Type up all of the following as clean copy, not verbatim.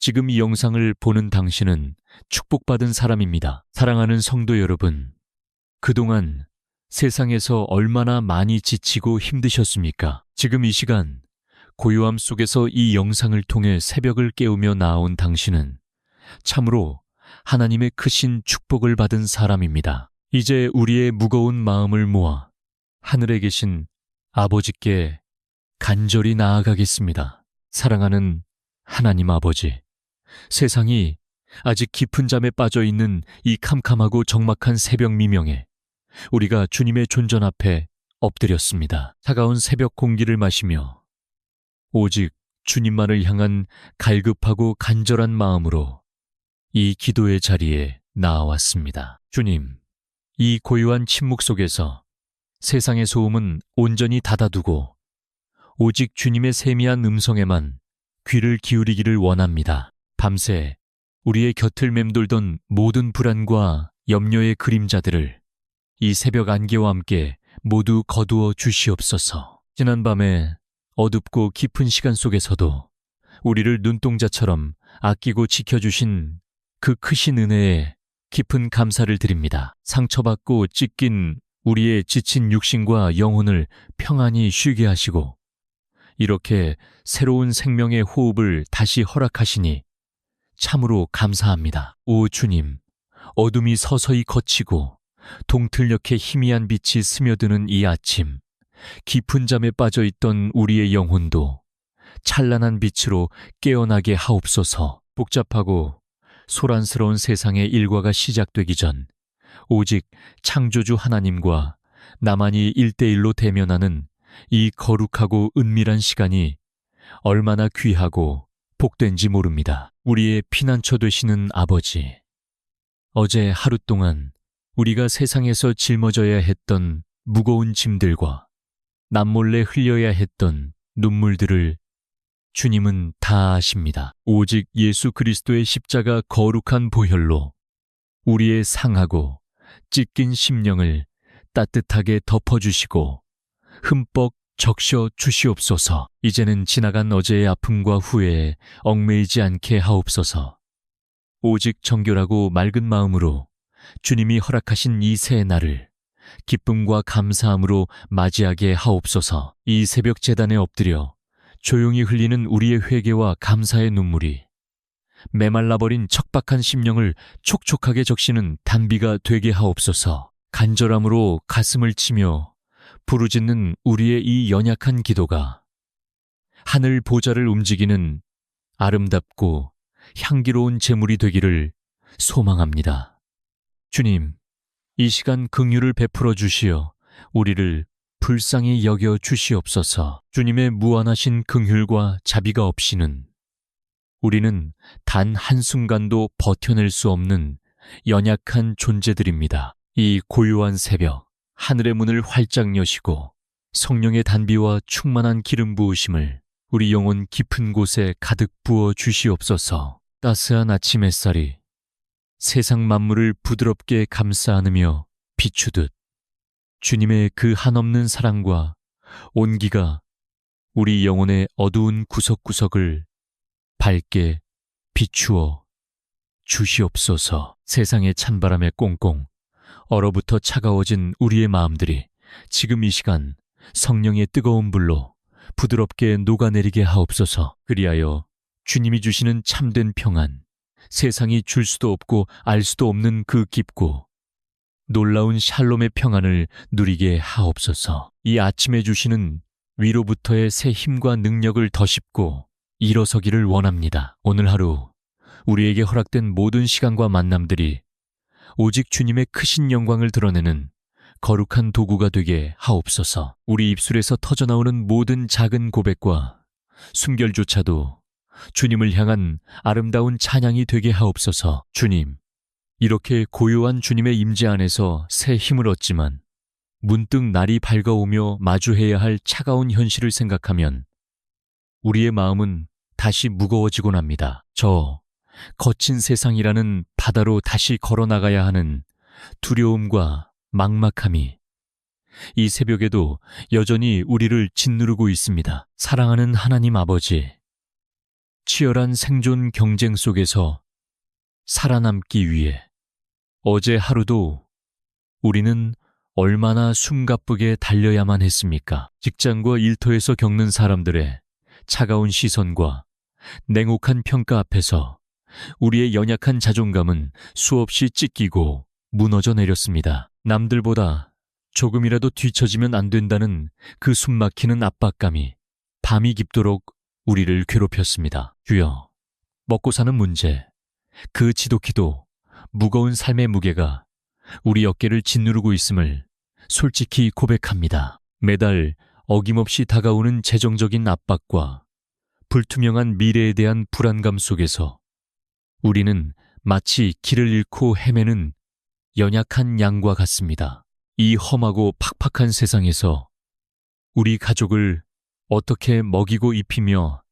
지금 이 영상을 보는 당신은 축복받은 사람입니다. 사랑하는 성도 여러분, 그동안 세상에서 얼마나 많이 지치고 힘드셨습니까? 지금 이 시간 고요함 속에서 이 영상을 통해 새벽을 깨우며 나온 당신은 참으로 하나님의 크신 축복을 받은 사람입니다. 이제 우리의 무거운 마음을 모아 하늘에 계신 아버지께 간절히 나아가겠습니다. 사랑하는 하나님 아버지, 세상이 아직 깊은 잠에 빠져 있는 이 캄캄하고 적막한 새벽 미명에 우리가 주님의 존전 앞에 엎드렸습니다. 차가운 새벽 공기를 마시며 오직 주님만을 향한 갈급하고 간절한 마음으로 이 기도의 자리에 나아왔습니다. 주님, 이 고요한 침묵 속에서 세상의 소음은 온전히 닫아두고 오직 주님의 세미한 음성에만 귀를 기울이기를 원합니다. 밤새 우리의 곁을 맴돌던 모든 불안과 염려의 그림자들을 이 새벽 안개와 함께 모두 거두어 주시옵소서. 지난밤에 어둡고 깊은 시간 속에서도 우리를 눈동자처럼 아끼고 지켜주신 그 크신 은혜에 깊은 감사를 드립니다. 상처받고 찢긴 우리의 지친 육신과 영혼을 평안히 쉬게 하시고 이렇게 새로운 생명의 호흡을 다시 허락하시니 참으로 감사합니다. 오 주님, 어둠이 서서히 걷히고 동틀녘에 희미한 빛이 스며드는 이 아침, 깊은 잠에 빠져있던 우리의 영혼도 찬란한 빛으로 깨어나게 하옵소서. 복잡하고 소란스러운 세상의 일과가 시작되기 전 오직 창조주 하나님과 나만이 1대1로 대면하는 이 거룩하고 은밀한 시간이 얼마나 귀하고 복된지 모릅니다. 우리의 피난처 되시는 아버지, 어제 하루 동안 우리가 세상에서 짊어져야 했던 무거운 짐들과 남몰래 흘려야 했던 눈물들을 주님은 다 아십니다. 오직 예수 그리스도의 십자가 거룩한 보혈로 우리의 상하고 찢긴 심령을 따뜻하게 덮어주시고 흠뻑 적셔 주시옵소서. 이제는 지나간 어제의 아픔과 후회에 얽매이지 않게 하옵소서. 오직 정결하고 맑은 마음으로 주님이 허락하신 이 새 날을 기쁨과 감사함으로 맞이하게 하옵소서. 이 새벽 제단에 엎드려 조용히 흘리는 우리의 회개와 감사의 눈물이 메말라버린 척박한 심령을 촉촉하게 적시는 단비가 되게 하옵소서. 간절함으로 가슴을 치며 부르짖는 우리의 이 연약한 기도가 하늘 보좌를 움직이는 아름답고 향기로운 제물이 되기를 소망합니다. 주님, 이 시간 긍휼을 베풀어 주시어 우리를 불쌍히 여겨 주시옵소서. 주님의 무한하신 긍휼과 자비가 없이는 우리는 단 한순간도 버텨낼 수 없는 연약한 존재들입니다. 이 고요한 새벽, 하늘의 문을 활짝 여시고 성령의 단비와 충만한 기름 부으심을 우리 영혼 깊은 곳에 가득 부어 주시옵소서. 따스한 아침 햇살이 세상 만물을 부드럽게 감싸 안으며 비추듯 주님의 그 한없는 사랑과 온기가 우리 영혼의 어두운 구석구석을 밝게 비추어 주시옵소서. 세상의 찬바람에 꽁꽁 얼어붙어 차가워진 우리의 마음들이 지금 이 시간 성령의 뜨거운 불로 부드럽게 녹아내리게 하옵소서. 그리하여 주님이 주시는 참된 평안, 세상이 줄 수도 없고 알 수도 없는 그 깊고 놀라운 샬롬의 평안을 누리게 하옵소서. 이 아침에 주시는 위로부터의 새 힘과 능력을 더씹고 일어서기를 원합니다. 오늘 하루 우리에게 허락된 모든 시간과 만남들이 오직 주님의 크신 영광을 드러내는 거룩한 도구가 되게 하옵소서. 우리 입술에서 터져나오는 모든 작은 고백과 숨결조차도 주님을 향한 아름다운 찬양이 되게 하옵소서. 주님, 이렇게 고요한 주님의 임재 안에서 새 힘을 얻지만 문득 날이 밝아오며 마주해야 할 차가운 현실을 생각하면 우리의 마음은 다시 무거워지곤 합니다. 저 거친 세상이라는 바다로 다시 걸어나가야 하는 두려움과 막막함이 이 새벽에도 여전히 우리를 짓누르고 있습니다. 사랑하는 하나님 아버지, 치열한 생존 경쟁 속에서 살아남기 위해 어제 하루도 우리는 얼마나 숨가쁘게 달려야만 했습니까? 직장과 일터에서 겪는 사람들의 차가운 시선과 냉혹한 평가 앞에서 우리의 연약한 자존감은 수없이 찢기고 무너져 내렸습니다. 남들보다 조금이라도 뒤처지면 안 된다는 그 숨막히는 압박감이 밤이 깊도록 우리를 괴롭혔습니다. 주여, 먹고 사는 문제, 그 지독히도 무거운 삶의 무게가 우리 어깨를 짓누르고 있음을 솔직히 고백합니다. 매달 어김없이 다가오는 재정적인 압박과 불투명한 미래에 대한 불안감 속에서 우리는 마치 길을 잃고 헤매는 연약한 양과 같습니다. 이 험하고 팍팍한 세상에서 우리 가족을 어떻게 먹이고 입히며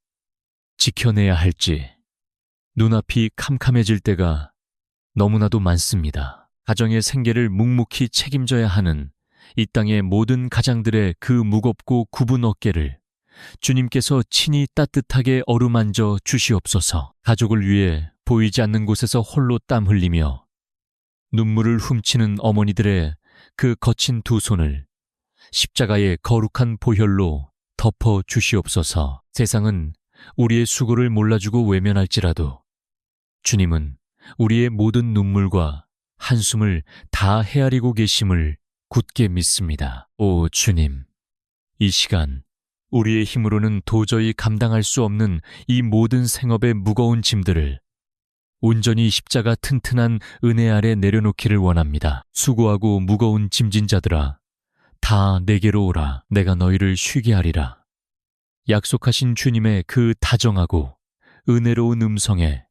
지켜내야 할지 눈앞이 캄캄해질 때가 너무나도 많습니다. 가정의 생계를 묵묵히 책임져야 하는 이 땅의 모든 가장들의 그 무겁고 굽은 어깨를 주님께서 친히 따뜻하게 어루만져 주시옵소서. 가족을 위해 보이지 않는 곳에서 홀로 땀 흘리며 눈물을 훔치는 어머니들의 그 거친 두 손을 십자가의 거룩한 보혈로 덮어 주시옵소서. 세상은 우리의 수고를 몰라주고 외면할지라도 주님은 우리의 모든 눈물과 한숨을 다 헤아리고 계심을 굳게 믿습니다. 오 주님, 이 시간 우리의 힘으로는 도저히 감당할 수 없는 이 모든 생업의 무거운 짐들을 온전히 십자가 튼튼한 은혜 아래 내려놓기를 원합니다. 수고하고 무거운 짐진 자들아, 다 내게로 오라. 내가 너희를 쉬게 하리라. 약속하신 주님의 그 다정하고 은혜로운 음성에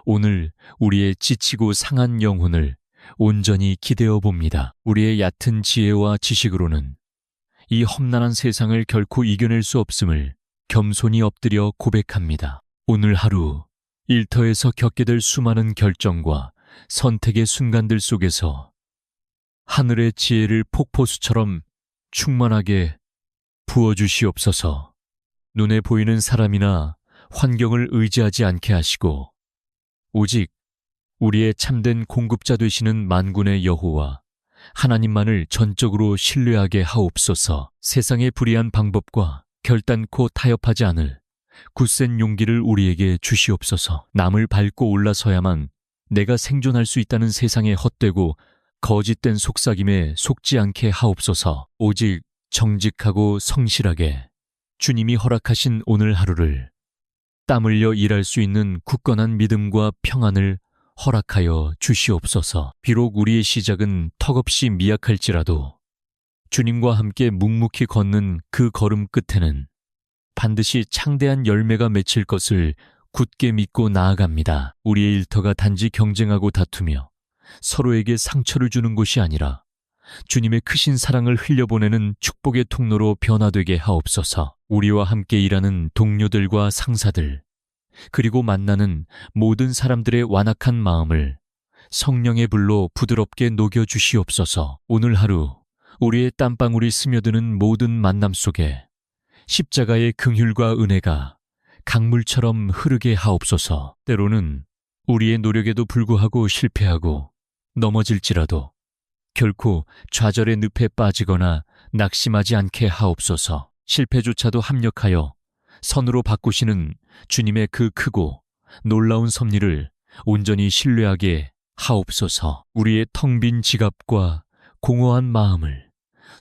오늘 우리의 지치고 상한 영혼을 온전히 기대어 봅니다. 우리의 얕은 지혜와 지식으로는 이 험난한 세상을 결코 이겨낼 수 없음을 겸손히 엎드려 고백합니다. 오늘 하루 일터에서 겪게 될 수많은 결정과 선택의 순간들 속에서 하늘의 지혜를 폭포수처럼 충만하게 부어주시옵소서. 눈에 보이는 사람이나 환경을 의지하지 않게 하시고 오직 우리의 참된 공급자 되시는 만군의 여호와 하나님만을 전적으로 신뢰하게 하옵소서. 세상의 불의한 방법과 결단코 타협하지 않을 굳센 용기를 우리에게 주시옵소서. 남을 밟고 올라서야만 내가 생존할 수 있다는 세상의 헛되고 거짓된 속삭임에 속지 않게 하옵소서. 오직 정직하고 성실하게 주님이 허락하신 오늘 하루를 땀 흘려 일할 수 있는 굳건한 믿음과 평안을 허락하여 주시옵소서. 비록 우리의 시작은 턱없이 미약할지라도 주님과 함께 묵묵히 걷는 그 걸음 끝에는 반드시 창대한 열매가 맺힐 것을 굳게 믿고 나아갑니다. 우리의 일터가 단지 경쟁하고 다투며 서로에게 상처를 주는 곳이 아니라 주님의 크신 사랑을 흘려보내는 축복의 통로로 변화되게 하옵소서. 우리와 함께 일하는 동료들과 상사들, 그리고 만나는 모든 사람들의 완악한 마음을 성령의 불로 부드럽게 녹여주시옵소서. 오늘 하루 우리의 땀방울이 스며드는 모든 만남 속에 십자가의 긍휼과 은혜가 강물처럼 흐르게 하옵소서. 때로는 우리의 노력에도 불구하고 실패하고 넘어질지라도 결코 좌절의 늪에 빠지거나 낙심하지 않게 하옵소서. 실패조차도 합력하여 선으로 바꾸시는 주님의 그 크고 놀라운 섭리를 온전히 신뢰하게 하옵소서. 우리의 텅 빈 지갑과 공허한 마음을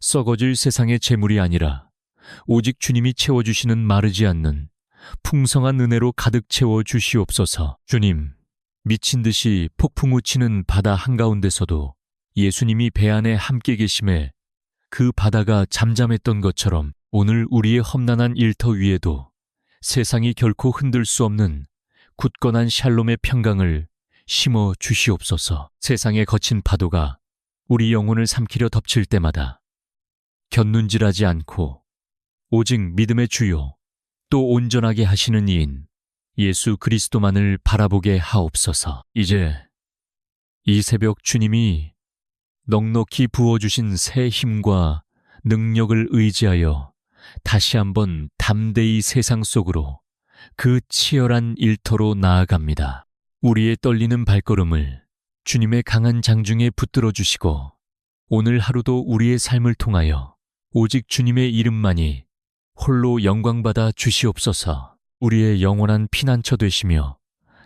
썩어질 세상의 재물이 아니라 오직 주님이 채워주시는 마르지 않는 풍성한 은혜로 가득 채워 주시옵소서. 주님, 미친 듯이 폭풍 우치는 바다 한가운데서도 예수님이 배 안에 함께 계심에 그 바다가 잠잠했던 것처럼 오늘 우리의 험난한 일터 위에도 세상이 결코 흔들 수 없는 굳건한 샬롬의 평강을 심어 주시옵소서. 세상의 거친 파도가 우리 영혼을 삼키려 덮칠 때마다 곁눈질하지 않고 오직 믿음의 주요 또 온전하게 하시는 이인 예수 그리스도만을 바라보게 하옵소서. 이제 이 새벽 주님이 넉넉히 부어주신 새 힘과 능력을 의지하여 다시 한번 담대히 세상 속으로 그 치열한 일터로 나아갑니다. 우리의 떨리는 발걸음을 주님의 강한 장중에 붙들어 주시고 오늘 하루도 우리의 삶을 통하여 오직 주님의 이름만이 홀로 영광받아 주시옵소서. 우리의 영원한 피난처 되시며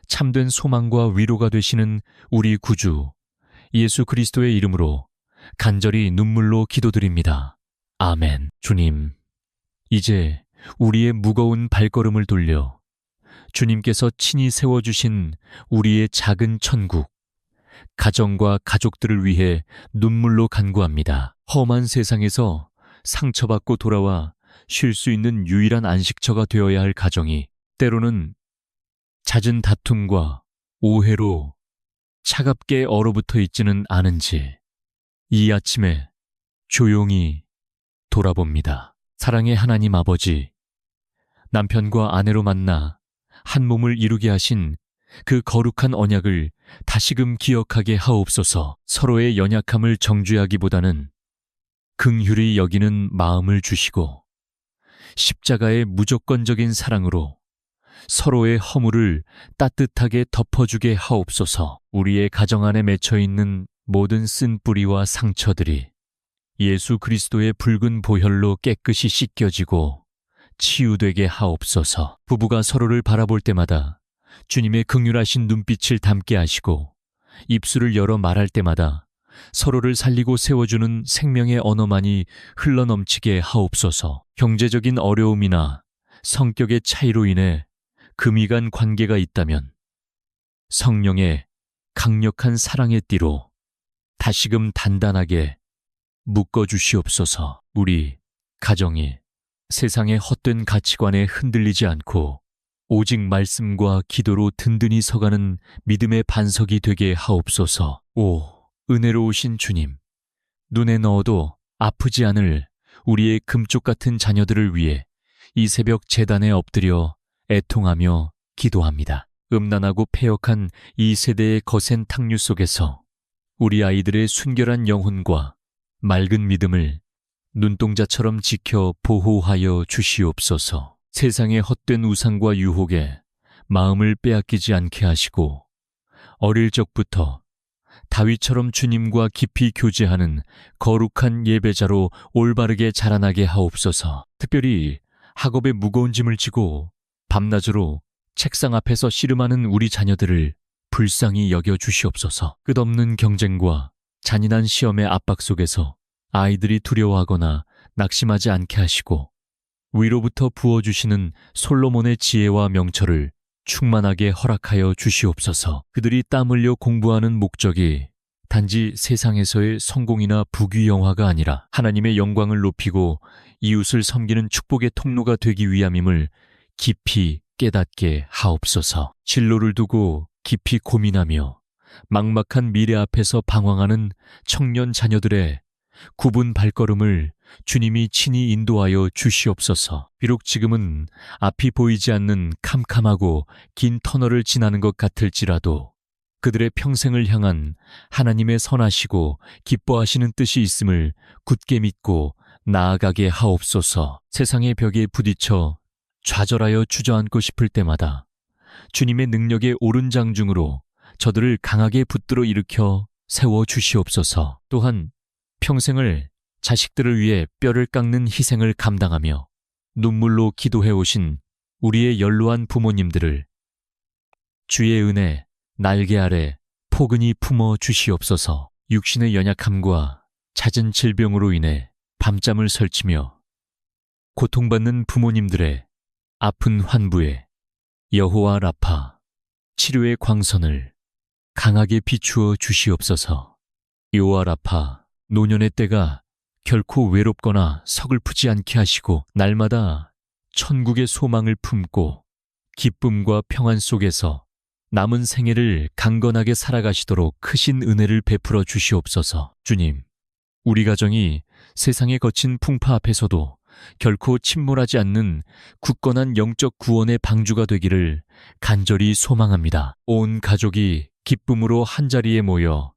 참된 소망과 위로가 되시는 우리 구주 예수 그리스도의 이름으로 간절히 눈물로 기도드립니다. 아멘. 주님, 이제 우리의 무거운 발걸음을 돌려 주님께서 친히 세워주신 우리의 작은 천국, 가정과 가족들을 위해 눈물로 간구합니다. 험한 세상에서 상처받고 돌아와 쉴 수 있는 유일한 안식처가 되어야 할 가정이 때로는 잦은 다툼과 오해로 차갑게 얼어붙어 있지는 않은지 이 아침에 조용히 돌아봅니다. 사랑의 하나님 아버지, 남편과 아내로 만나 한 몸을 이루게 하신 그 거룩한 언약을 다시금 기억하게 하옵소서. 서로의 연약함을 정죄하기보다는 긍휼히 여기는 마음을 주시고 십자가의 무조건적인 사랑으로 서로의 허물을 따뜻하게 덮어주게 하옵소서. 우리의 가정 안에 맺혀있는 모든 쓴뿌리와 상처들이 예수 그리스도의 붉은 보혈로 깨끗이 씻겨지고 치유되게 하옵소서. 부부가 서로를 바라볼 때마다 주님의 긍휼하신 눈빛을 담게 하시고 입술을 열어 말할 때마다 서로를 살리고 세워주는 생명의 언어만이 흘러넘치게 하옵소서. 경제적인 어려움이나 성격의 차이로 인해 금이 간 관계가 있다면 성령의 강력한 사랑의 띠로 다시금 단단하게 묶어주시옵소서. 우리 가정이 세상의 헛된 가치관에 흔들리지 않고 오직 말씀과 기도로 든든히 서가는 믿음의 반석이 되게 하옵소서. 오, 은혜로우신 주님, 눈에 넣어도 아프지 않을 우리의 금쪽 같은 자녀들을 위해 이 새벽 제단에 엎드려 애통하며 기도합니다. 음란하고 패역한 이 세대의 거센 탕류 속에서 우리 아이들의 순결한 영혼과 맑은 믿음을 눈동자처럼 지켜 보호하여 주시옵소서. 세상의 헛된 우상과 유혹에 마음을 빼앗기지 않게 하시고 어릴 적부터 다윗처럼 주님과 깊이 교제하는 거룩한 예배자로 올바르게 자라나게 하옵소서. 특별히 학업에 무거운 짐을 지고 밤낮으로 책상 앞에서 씨름하는 우리 자녀들을 불쌍히 여겨 주시옵소서. 끝없는 경쟁과 잔인한 시험의 압박 속에서 아이들이 두려워하거나 낙심하지 않게 하시고 위로부터 부어주시는 솔로몬의 지혜와 명철을 충만하게 허락하여 주시옵소서. 그들이 땀 흘려 공부하는 목적이 단지 세상에서의 성공이나 부귀영화가 아니라 하나님의 영광을 높이고 이웃을 섬기는 축복의 통로가 되기 위함임을 깊이 깨닫게 하옵소서. 진로를 두고 깊이 고민하며 막막한 미래 앞에서 방황하는 청년 자녀들의 굽은 발걸음을 주님이 친히 인도하여 주시옵소서. 비록 지금은 앞이 보이지 않는 캄캄하고 긴 터널을 지나는 것 같을지라도 그들의 평생을 향한 하나님의 선하시고 기뻐하시는 뜻이 있음을 굳게 믿고 나아가게 하옵소서. 세상의 벽에 부딪혀 좌절하여 주저앉고 싶을 때마다 주님의 능력의 오른 장중으로 저들을 강하게 붙들어 일으켜 세워 주시옵소서. 또한 평생을 자식들을 위해 뼈를 깎는 희생을 감당하며 눈물로 기도해 오신 우리의 연로한 부모님들을 주의 은혜 날개 아래 포근히 품어 주시옵소서. 육신의 연약함과 잦은 질병으로 인해 밤잠을 설치며 고통받는 부모님들의 아픈 환부에 여호와 라파 치료의 광선을 강하게 비추어 주시옵소서. 여호와 라파 노년의 때가 결코 외롭거나 서글프지 않게 하시고 날마다 천국의 소망을 품고 기쁨과 평안 속에서 남은 생애를 강건하게 살아가시도록 크신 은혜를 베풀어 주시옵소서. 주님, 우리 가정이 세상의 거친 풍파 앞에서도 결코 침몰하지 않는 굳건한 영적 구원의 방주가 되기를 간절히 소망합니다. 온 가족이 기쁨으로 한자리에 모여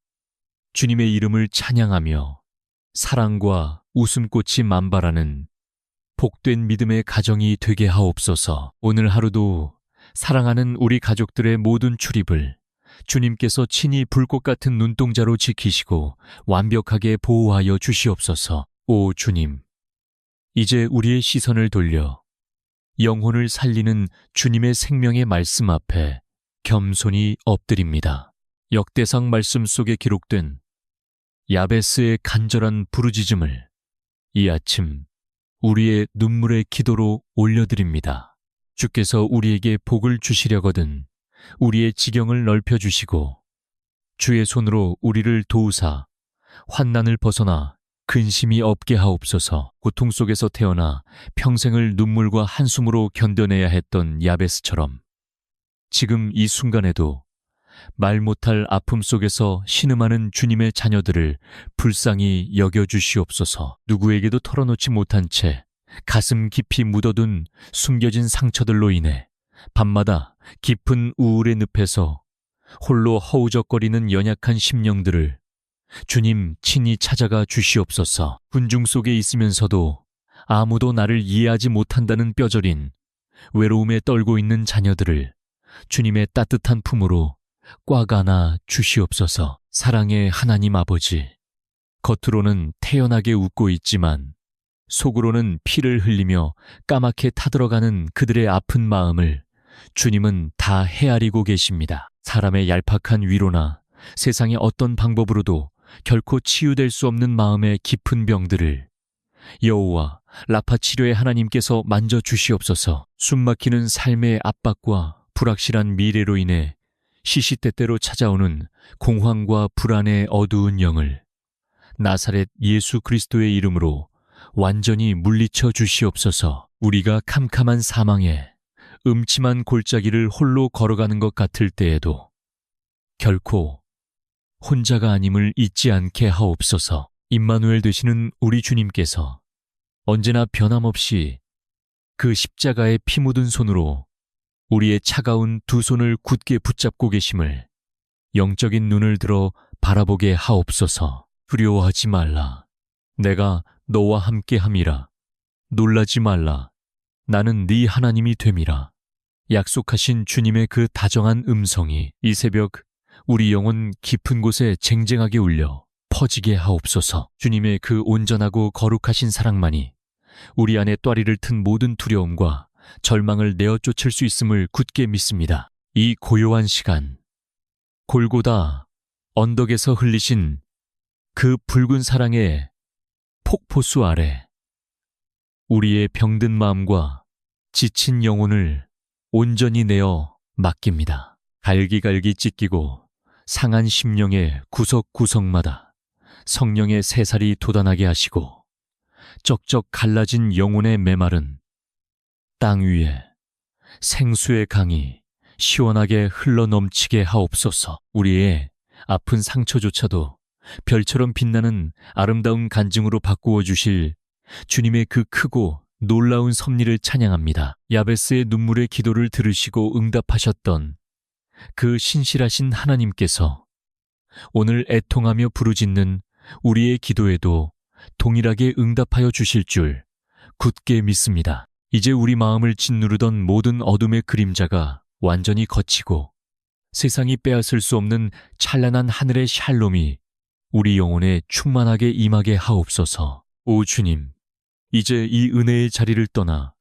주님의 이름을 찬양하며 사랑과 웃음꽃이 만발하는 복된 믿음의 가정이 되게 하옵소서. 오늘 하루도 사랑하는 우리 가족들의 모든 출입을 주님께서 친히 불꽃 같은 눈동자로 지키시고 완벽하게 보호하여 주시옵소서. 오 주님, 이제 우리의 시선을 돌려 영혼을 살리는 주님의 생명의 말씀 앞에 겸손히 엎드립니다. 역대상 말씀 속에 기록된 야베스의 간절한 부르짖음을 이 아침 우리의 눈물의 기도로 올려드립니다. 주께서 우리에게 복을 주시려거든 우리의 지경을 넓혀주시고 주의 손으로 우리를 도우사 환난을 벗어나 근심이 없게 하옵소서. 고통 속에서 태어나 평생을 눈물과 한숨으로 견뎌내야 했던 야베스처럼 지금 이 순간에도 말 못할 아픔 속에서 신음하는 주님의 자녀들을 불쌍히 여겨주시옵소서. 누구에게도 털어놓지 못한 채 가슴 깊이 묻어둔 숨겨진 상처들로 인해 밤마다 깊은 우울의 늪에서 홀로 허우적거리는 연약한 심령들을 주님 친히 찾아가 주시옵소서. 군중 속에 있으면서도 아무도 나를 이해하지 못한다는 뼈저린 외로움에 떨고 있는 자녀들을 주님의 따뜻한 품으로 꽉 안아 주시옵소서. 사랑의 하나님 아버지, 겉으로는 태연하게 웃고 있지만 속으로는 피를 흘리며 까맣게 타들어가는 그들의 아픈 마음을 주님은 다 헤아리고 계십니다. 사람의 얄팍한 위로나 세상의 어떤 방법으로도 결코 치유될 수 없는 마음의 깊은 병들을 여호와 라파 치료의 하나님께서 만져주시옵소서. 숨막히는 삶의 압박과 불확실한 미래로 인해 시시때때로 찾아오는 공황과 불안의 어두운 영을 나사렛 예수 그리스도의 이름으로 완전히 물리쳐 주시옵소서. 우리가 캄캄한 사망에 음침한 골짜기를 홀로 걸어가는 것 같을 때에도 결코 혼자가 아님을 잊지 않게 하옵소서. 임마누엘 되시는 우리 주님께서 언제나 변함없이 그 십자가의 피 묻은 손으로 우리의 차가운 두 손을 굳게 붙잡고 계심을 영적인 눈을 들어 바라보게 하옵소서. 두려워하지 말라. 내가 너와 함께 함이라. 놀라지 말라. 나는 네 하나님이 됨이라. 약속하신 주님의 그 다정한 음성이 이 새벽 우리 영혼 깊은 곳에 쟁쟁하게 울려 퍼지게 하옵소서. 주님의 그 온전하고 거룩하신 사랑만이 우리 안에 또아리를 튼 모든 두려움과 절망을 내어 쫓을 수 있음을 굳게 믿습니다. 이 고요한 시간, 골고다 언덕에서 흘리신 그 붉은 사랑의 폭포수 아래 우리의 병든 마음과 지친 영혼을 온전히 내어 맡깁니다. 갈기갈기 찢기고 상한 심령의 구석구석마다 성령의 새살이 돋아나게 하시고 쩍쩍 갈라진 영혼의 메마른 땅 위에 생수의 강이 시원하게 흘러넘치게 하옵소서. 우리의 아픈 상처조차도 별처럼 빛나는 아름다운 간증으로 바꾸어 주실 주님의 그 크고 놀라운 섭리를 찬양합니다. 야베스의 눈물의 기도를 들으시고 응답하셨던 그 신실하신 하나님께서 오늘 애통하며 부르짖는 우리의 기도에도 동일하게 응답하여 주실 줄 굳게 믿습니다. 이제 우리 마음을 짓누르던 모든 어둠의 그림자가 완전히 걷히고 세상이 빼앗을 수 없는 찬란한 하늘의 샬롬이 우리 영혼에 충만하게 임하게 하옵소서. 오 주님, 이제 이 은혜의 자리를 떠나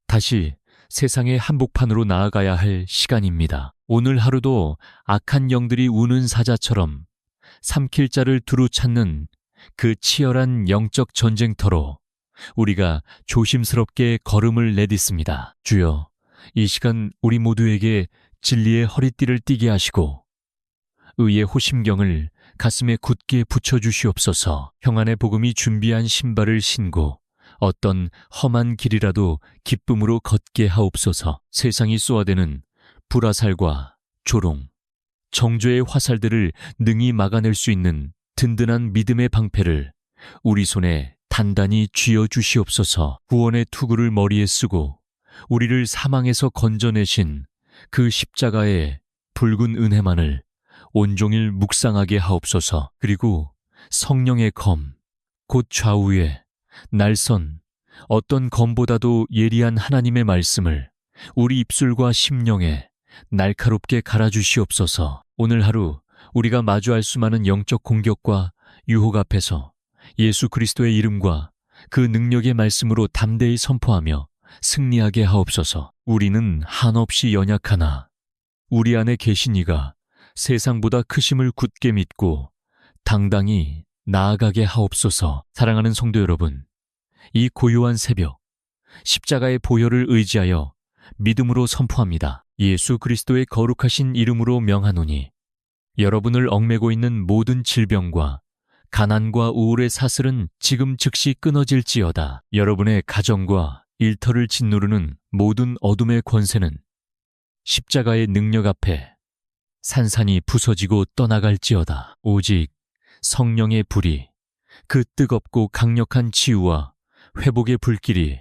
다시 세상의 한복판으로 나아가야 할 시간입니다. 오늘 하루도 악한 영들이 우는 사자처럼 삼킬 자를 두루 찾는 그 치열한 영적 전쟁터로 우리가 조심스럽게 걸음을 내딛습니다. 주여, 이 시간 우리 모두에게 진리의 허리띠를 띠게 하시고 의의 호심경을 가슴에 굳게 붙여주시옵소서. 평안의 복음이 준비한 신발을 신고 어떤 험한 길이라도 기쁨으로 걷게 하옵소서. 세상이 쏘아대는 불화살과 조롱, 정죄의 화살들을 능히 막아낼 수 있는 든든한 믿음의 방패를 우리 손에 단단히 쥐어 주시옵소서. 구원의 투구를 머리에 쓰고 우리를 사망에서 건져내신 그 십자가의 붉은 은혜만을 온종일 묵상하게 하옵소서. 그리고 성령의 검, 곧 좌우에 날선 어떤 검보다도 예리한 하나님의 말씀을 우리 입술과 심령에 날카롭게 갈아주시옵소서. 오늘 하루 우리가 마주할 수많은 영적 공격과 유혹 앞에서 예수 그리스도의 이름과 그 능력의 말씀으로 담대히 선포하며 승리하게 하옵소서. 우리는 한없이 연약하나 우리 안에 계신 이가 세상보다 크심을 굳게 믿고 당당히 나아가게 하옵소서. 사랑하는 성도 여러분, 이 고요한 새벽, 십자가의 보혈을 의지하여 믿음으로 선포합니다. 예수 그리스도의 거룩하신 이름으로 명하노니 여러분을 얽매고 있는 모든 질병과 가난과 우울의 사슬은 지금 즉시 끊어질지어다. 여러분의 가정과 일터를 짓누르는 모든 어둠의 권세는 십자가의 능력 앞에 산산이 부서지고 떠나갈지어다. 오직 성령의 불이, 그 뜨겁고 강력한 치유와 회복의 불길이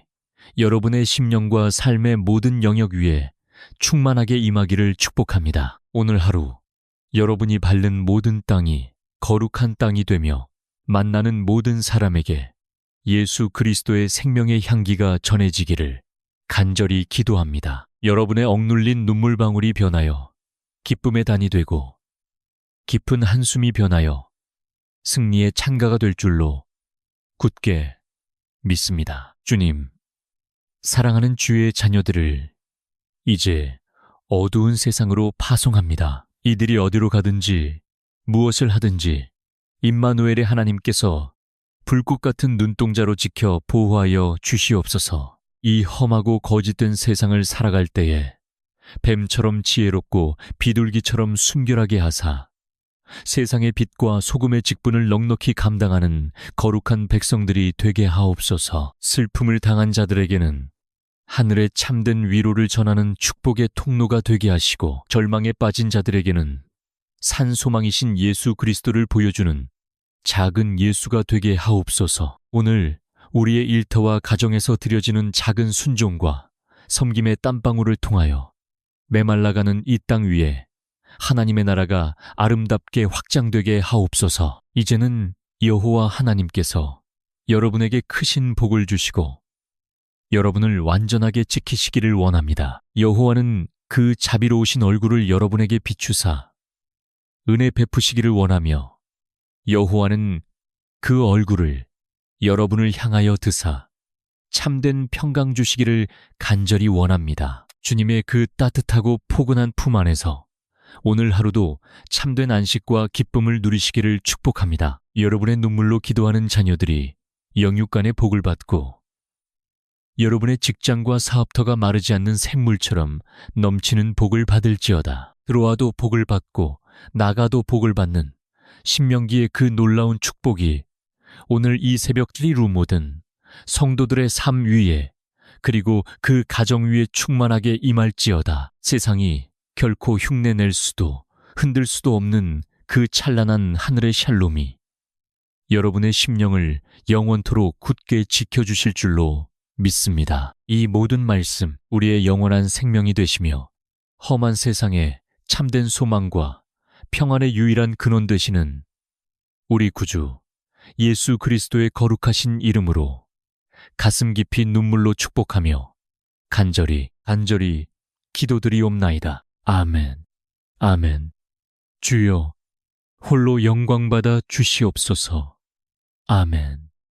여러분의 심령과 삶의 모든 영역 위에 충만하게 임하기를 축복합니다. 오늘 하루 여러분이 밟는 모든 땅이 거룩한 땅이 되며 만나는 모든 사람에게 예수 그리스도의 생명의 향기가 전해지기를 간절히 기도합니다. 여러분의 억눌린 눈물방울이 변하여 기쁨의 단이 되고 깊은 한숨이 변하여 승리의 찬가가 될 줄로 굳게 믿습니다. 주님, 사랑하는 주의 자녀들을 이제 어두운 세상으로 파송합니다. 이들이 어디로 가든지 무엇을 하든지 임마누엘의 하나님께서 불꽃 같은 눈동자로 지켜 보호하여 주시옵소서. 이 험하고 거짓된 세상을 살아갈 때에 뱀처럼 지혜롭고 비둘기처럼 순결하게 하사 세상의 빛과 소금의 직분을 넉넉히 감당하는 거룩한 백성들이 되게 하옵소서. 슬픔을 당한 자들에게는 하늘의 참된 위로를 전하는 축복의 통로가 되게 하시고 절망에 빠진 자들에게는 산 소망이신 예수 그리스도를 보여주는 작은 예수가 되게 하옵소서. 오늘 우리의 일터와 가정에서 드려지는 작은 순종과 섬김의 땀방울을 통하여 메말라가는 이 땅 위에 하나님의 나라가 아름답게 확장되게 하옵소서. 이제는 여호와 하나님께서 여러분에게 크신 복을 주시고 여러분을 완전하게 지키시기를 원합니다. 여호와는 그 자비로우신 얼굴을 여러분에게 비추사 은혜 베푸시기를 원하며 여호와는 그 얼굴을 여러분을 향하여 드사 참된 평강 주시기를 간절히 원합니다. 주님의 그 따뜻하고 포근한 품 안에서 오늘 하루도 참된 안식과 기쁨을 누리시기를 축복합니다. 여러분의 눈물로 기도하는 자녀들이 영육간의 복을 받고 여러분의 직장과 사업터가 마르지 않는 샘물처럼 넘치는 복을 받을지어다. 들어와도 복을 받고 나가도 복을 받는 신명기의 그 놀라운 축복이 오늘 이 새벽 트리루 모든 성도들의 삶 위에 그리고 그 가정 위에 충만하게 임할지어다. 세상이 결코 흉내낼 수도 흔들 수도 없는 그 찬란한 하늘의 샬롬이 여러분의 심령을 영원토록 굳게 지켜주실 줄로 믿습니다. 이 모든 말씀 우리의 영원한 생명이 되시며 험한 세상에 참된 소망과 평안의 유일한 근원 되시는 우리 구주 예수 그리스도의 거룩하신 이름으로 가슴 깊이 눈물로 축복하며 간절히 기도드리옵나이다. 아멘. 아멘. 주여 홀로 영광받아 주시옵소서. 아멘.